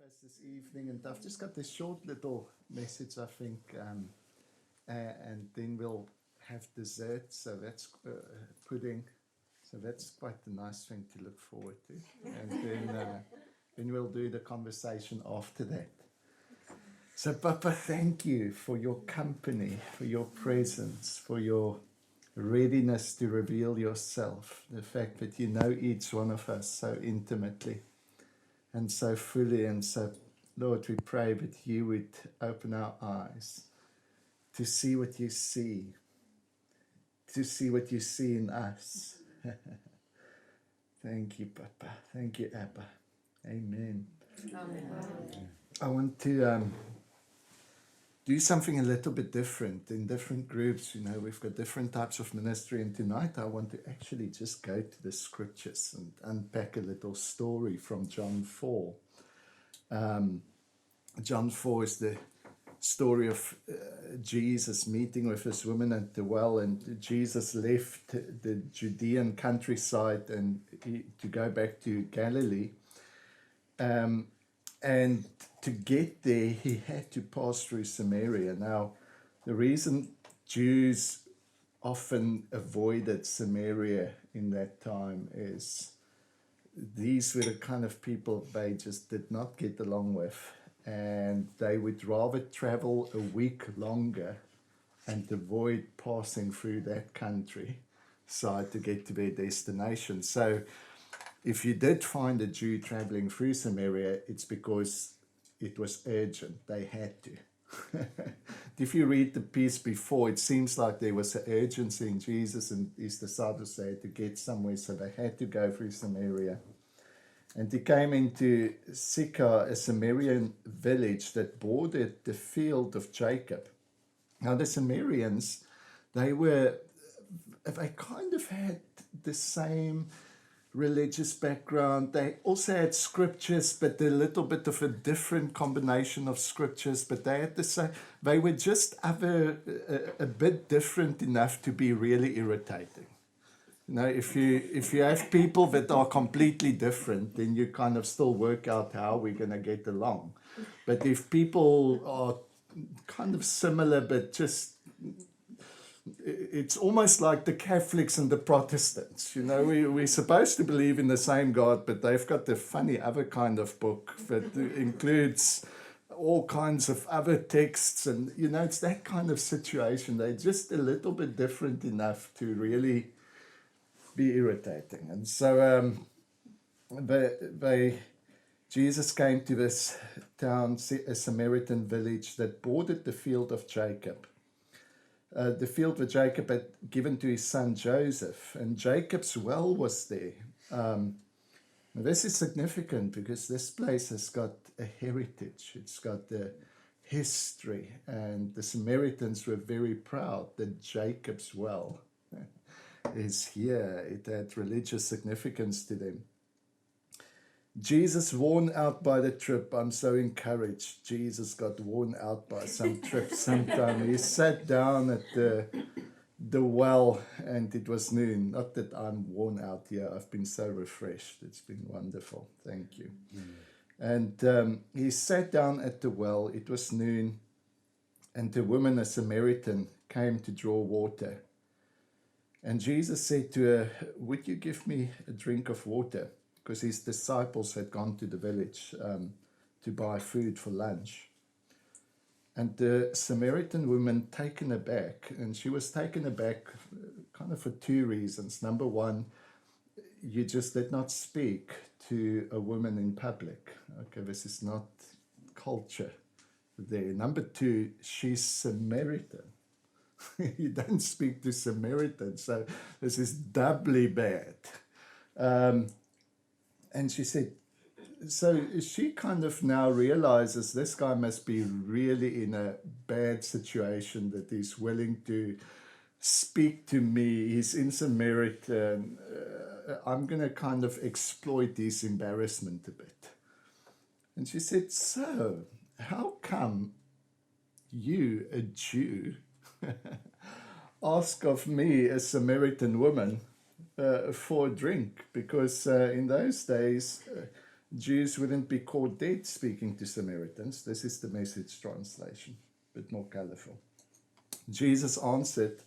us this evening, and I've just got this short little message, I think, and then we'll have dessert. So that's pudding. So that's quite a nice thing to look forward to. And then we'll do the conversation after that. So, Papa, thank you for your company, for your presence, for your readiness to reveal yourself. The fact that you know each one of us so intimately and so fully. And so, Lord, we pray that you would open our eyes to see what you see, to see what you see in us. Thank you, Papa. Thank you, Abba. Amen. Amen. I want to do something a little bit different in different groups. You know, we've got different types of ministry, and tonight I want to actually just go to the scriptures and unpack a little story from John 4. John 4 is the story of Jesus meeting with this woman at the well, and Jesus left the Judean countryside and to go back to Galilee. And to get there, he had to pass through Samaria. Now, the reason Jews often avoided Samaria in that time is these were the kind of people they just did not get along with. And they would rather travel a week longer and avoid passing through that countryside to get to their destination. So if you did find a Jew traveling through Samaria, it's because it was urgent. They had to. If you read the piece before, it seems like there was an urgency in Jesus and his disciples. They had to get somewhere, so they had to go through Samaria. And he came into Sychar, a Samaritan village that bordered the field of Jacob. Now the Samaritans, they kind of had the same religious background. They also had scriptures, but a little bit of a different combination of scriptures. But they had the same. They were just a bit different enough to be really irritating. You know, if you have people that are completely different, then you kind of still work out how we're going to get along. But if people are kind of similar, but just, it's almost like the Catholics and the Protestants. You know, we're supposed to believe in the same God, but they've got the funny other kind of book that includes all kinds of other texts. And, you know, it's that kind of situation. They're just a little bit different enough to really be irritating. And so Jesus came to this town, a Samaritan village that bordered the field of Jacob. The field that Jacob had given to his son Joseph, and Jacob's well was there. This is significant because this place has got a heritage. It's got a history, and the Samaritans were very proud that Jacob's well is here. It had religious significance to them. Jesus, worn out by the trip, I'm so encouraged. Jesus got worn out by some trip sometime. He sat down at the well, and it was noon. Not that I'm worn out here. I've been so refreshed. It's been wonderful. Thank you. And he sat down at the well. It was noon, and the woman, a Samaritan, came to draw water. And Jesus said to her, "Would you give me a drink of water?" Because his disciples had gone to the village to buy food for lunch. And the Samaritan woman, taken aback, and she was taken aback kind of for two reasons. Number one, you just did not speak to a woman in public. Okay, this is not culture there. Number two, she's Samaritan. You don't speak to Samaritans, so this is doubly bad. And she said, so she kind of now realizes this guy must be really in a bad situation that he's willing to speak to me. He's in Samaritan. I'm going to kind of exploit his embarrassment a bit. And she said, so how come you, a Jew, ask of me, a Samaritan woman, for a drink? Because in those days, Jews wouldn't be caught dead speaking to Samaritans. This is the Message translation, a bit more colorful. Jesus answered,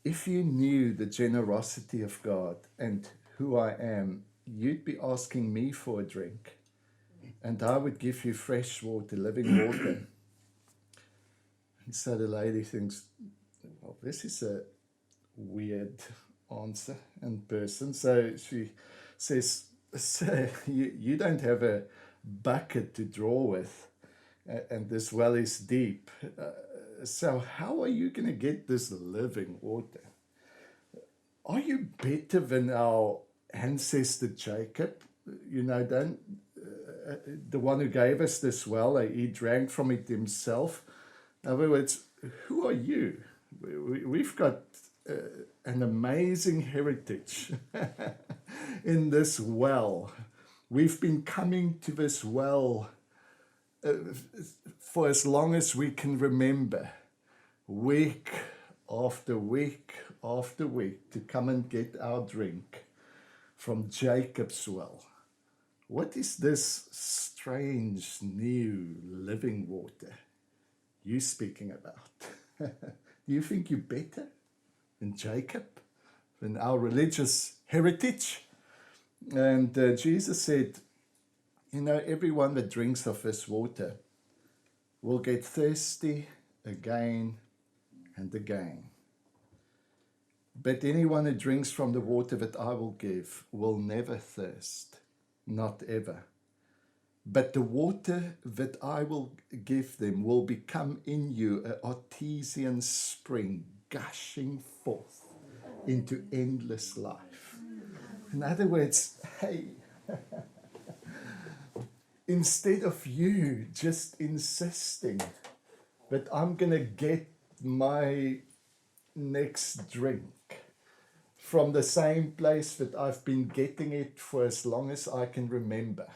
if you knew the generosity of God and who I am, you'd be asking me for a drink, and I would give you fresh water, living water. And so the lady thinks, well, this is a weird answer and person. So she says, sir, you don't have a bucket to draw with, and this well is deep. So how are you going to get this living water? Are you better than our ancestor Jacob? You know, the one who gave us this well, he drank from it himself. In other words, who are you? We've got an amazing heritage in this well. We've been coming to this well for as long as we can remember, week after week after week, to come and get our drink from Jacob's well. What is this strange new living water you speaking about? Do you think you're better than Jacob, than our religious heritage? And Jesus said, you know, everyone that drinks of this water will get thirsty again and again. But anyone who drinks from the water that I will give will never thirst, not ever. But the water that I will give them will become in you an artesian spring gushing forth into endless life. In other words, hey, instead of you just insisting that I'm going to get my next drink from the same place that I've been getting it for as long as I can remember,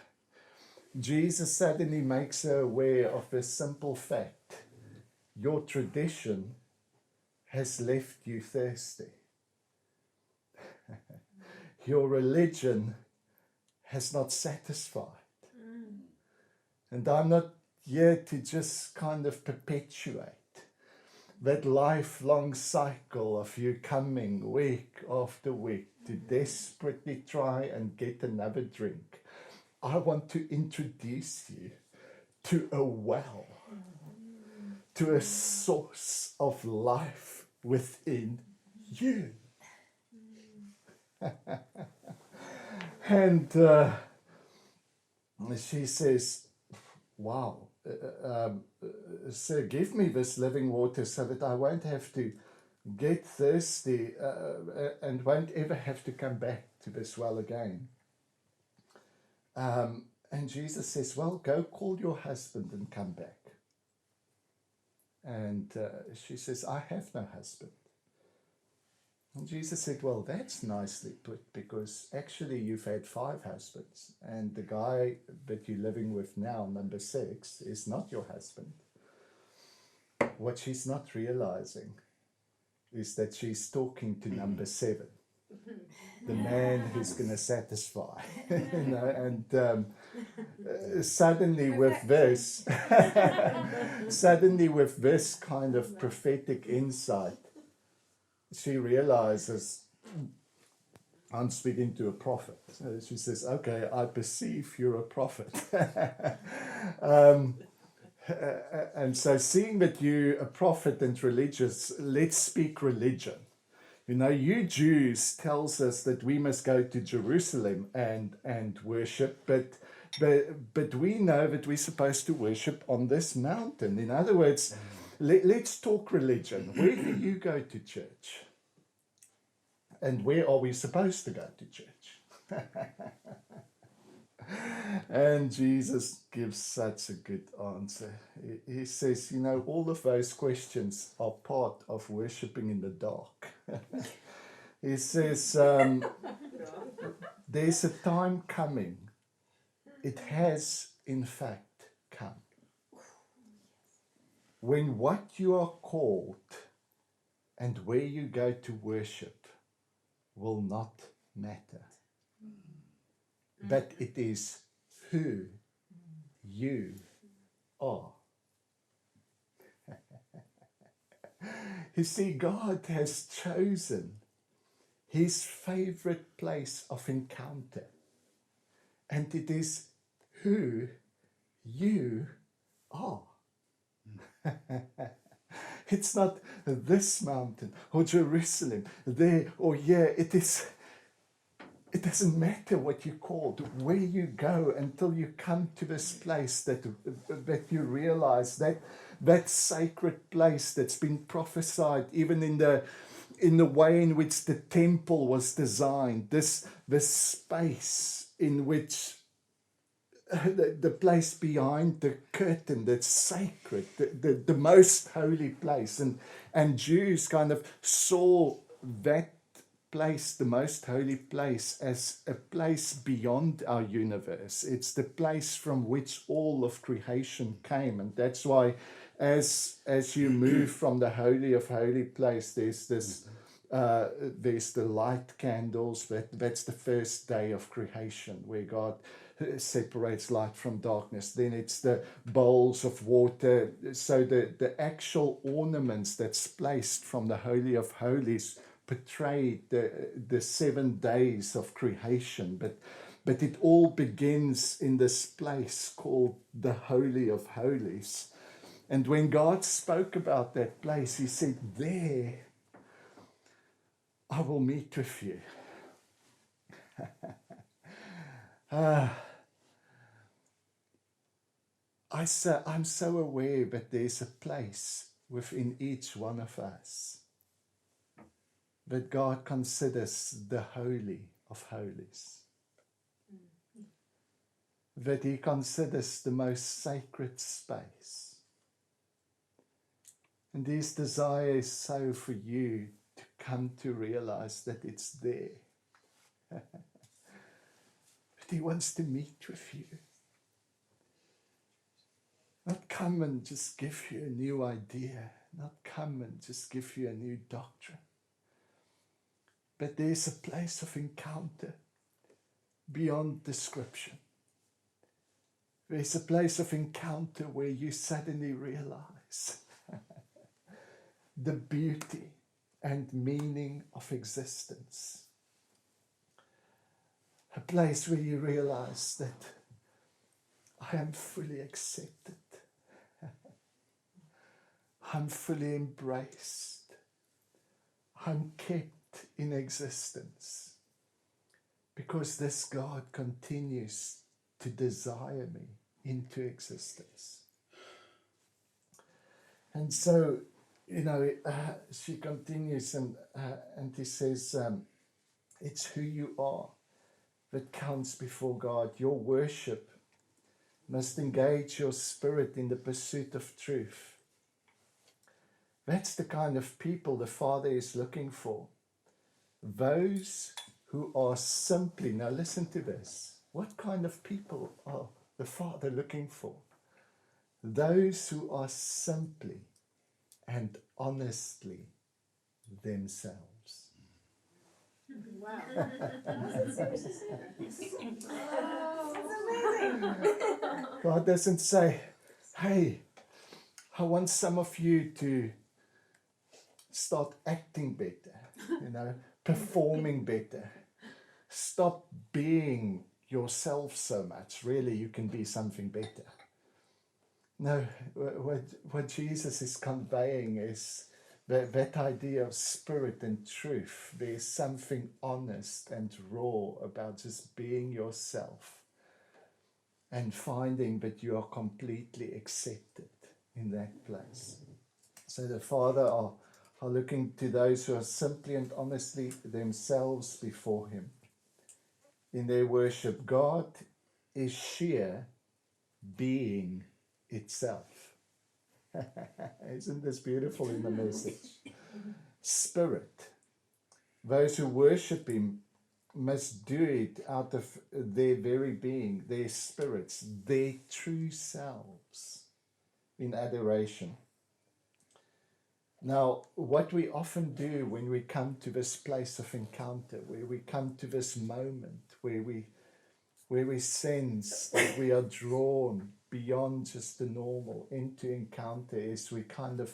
Jesus suddenly makes her aware of this simple fact. Your tradition has left you thirsty. Your religion has not satisfied. And I'm not here to just kind of perpetuate that lifelong cycle of you coming week after week to desperately try and get another drink. I want to introduce you to a well, to a source of life within you. And she says, wow, sir, give me this living water so that I won't have to get thirsty and won't ever have to come back to this well again. And Jesus says, well, go call your husband and come back. And she says, I have no husband. And Jesus said, well, that's nicely put, because actually you've had 5 husbands, and the guy that you're living with now, number 6, is not your husband. What she's not realizing is that she's talking to number 7, the man who's going to satisfy. You know, and suddenly with this, suddenly with this kind of prophetic insight, she realizes, I'm speaking to a prophet. So she says, okay, I perceive you're a prophet. And so seeing that you're a prophet and religious, let's speak religion. You know, you Jews tells us that we must go to Jerusalem and worship, but we know that we're supposed to worship on this mountain. In other words, let's talk religion. Where do you go to church? And where are we supposed to go to church? And Jesus gives such a good answer. He says, you know, all of those questions are part of worshipping in the dark. He says, there's a time coming. It has, in fact, come. When what you are called and where you go to worship will not matter. but it is who you are. You see, God has chosen his favorite place of encounter, and it is who you are. It's not this mountain or Jerusalem there or here. It doesn't matter what you call it, where you go, until you come to this place that you realize that sacred place that's been prophesied even in the way in which the temple was designed, this space in which the place behind the curtain that's sacred, the most holy place. And Jews kind of saw that place, the most holy place, as a place beyond our universe. It's the place from which all of creation came. And that's why as you move from the Holy of Holy place, there's the light candles. That's the first day of creation, where God separates light from darkness. Then it's the bowls of water. So the actual ornaments that's placed from the Holy of Holies portray the 7 days of creation. But it all begins in this place called the Holy of Holies. And when God spoke about that place, he said, there I will meet with you. I'm so aware that there's a place within each one of us that God considers the Holy of Holies. That he considers the most sacred space. And his desire is so for you to come to realize that it's there. But he wants to meet with you. Not come and just give you a new idea. Not come and just give you a new doctrine. But there's a place of encounter beyond description. There's a place of encounter where you suddenly realize the beauty and meaning of existence. A place where you realize that I am fully accepted. I'm fully embraced. I'm kept in existence because this God continues to desire me into existence. And so, she continues and he says, it's who you are that counts before God. Your worship must engage your spirit in the pursuit of truth. That's the kind of people the Father is looking for. Those who are simply, now listen to this, what kind of people are the Father looking for? Those who are simply and honestly themselves. Wow. That's amazing. God doesn't say, hey, I want some of you to start acting better, performing better. Stop being yourself so much. Really, you can be something better. No, what Jesus is conveying is that idea of spirit and truth. There's something honest and raw about just being yourself and finding that you are completely accepted in that place. So the Father are looking to those who are simply and honestly themselves before him. In their worship, God is sheer being itself. Isn't this beautiful in the message? Spirit. Those who worship him must do it out of their very being, their spirits, their true selves in adoration. Now, what we often do when we come to this place of encounter, where we come to this moment, where where we sense that we are drawn beyond just the normal into encounter, is we kind of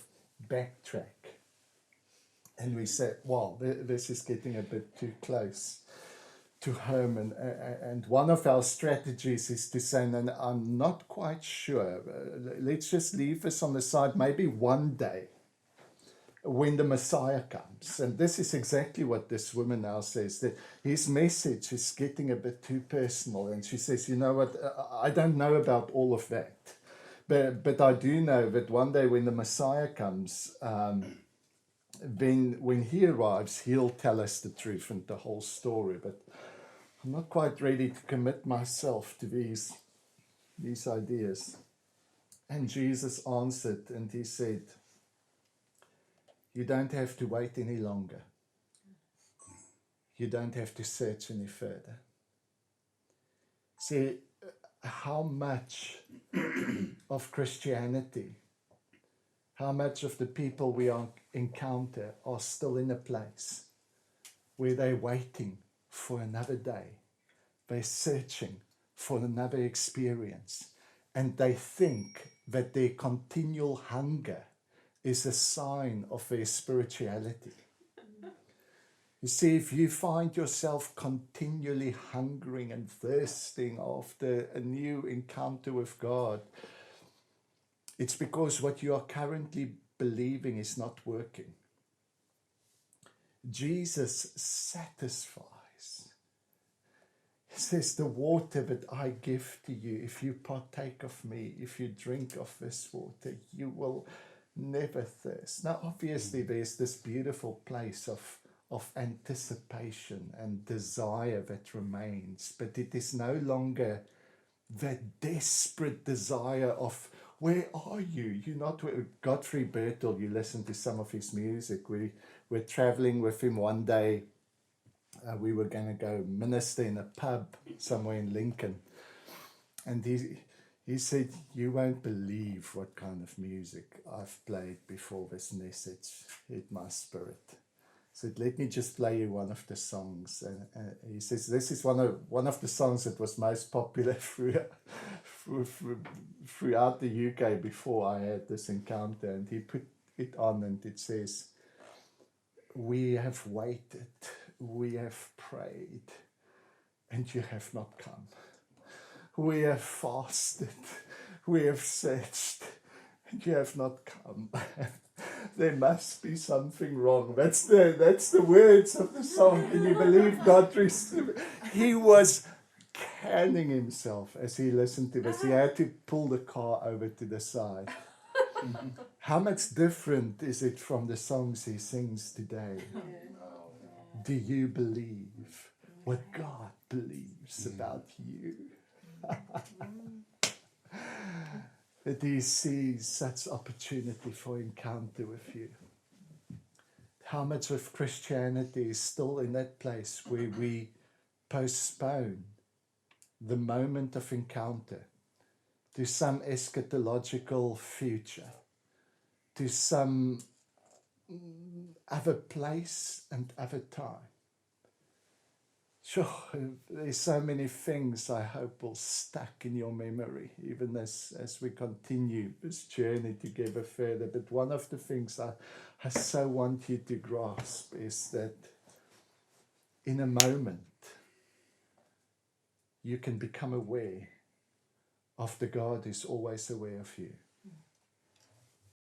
backtrack and we say, wow, this is getting a bit too close to home. And one of our strategies is to say, no, I'm not quite sure. Let's just leave this on the side. Maybe one day when the Messiah comes. And this is exactly what this woman now says, that his message is getting a bit too personal. And she says, you know what, I don't know about all of that. But I do know that one day when the Messiah comes, then when he arrives, he'll tell us the truth and the whole story. But I'm not quite ready to commit myself to these ideas. And Jesus answered and he said, you don't have to wait any longer. You don't have to search any further. See, how much of Christianity, how much of the people we encounter are still in a place where they're waiting for another day. They're searching for another experience. And they think that their continual hunger is a sign of their spirituality. You see, if you find yourself continually hungering and thirsting after a new encounter with God, it's because what you are currently believing is not working. Jesus satisfies. He says, the water that I give to you, if you partake of me, if you drink of this water, you will never thirst. Now, obviously, there's this beautiful place of anticipation and desire that remains, but it is no longer that desperate desire of, where are you? You're not Godfrey Bertel. You listen to some of his music. We're traveling with him one day. We were going to go minister in a pub somewhere in Lincoln. And he said, you won't believe what kind of music I've played before this message hit my spirit. He said, let me just play you one of the songs. And he says, this is one of the songs that was most popular throughout the UK before I had this encounter. And he put it on and it says, we have waited, we have prayed, and you have not come. We have fasted, we have searched, and you have not come. There must be something wrong. That's the words of the song. Can you believe God received? He was canning himself as he listened to this. He had to pull the car over to the side. How much different is it from the songs he sings today? Do you believe what God believes about you? That he sees such opportunity for encounter with you. How much of Christianity is still in that place where we postpone the moment of encounter to some eschatological future, to some other place and other time. Sure, there's so many things I hope will stuck in your memory, even as we continue this journey together further. But one of the things I so want you to grasp is that in a moment, you can become aware of the God who's always aware of you.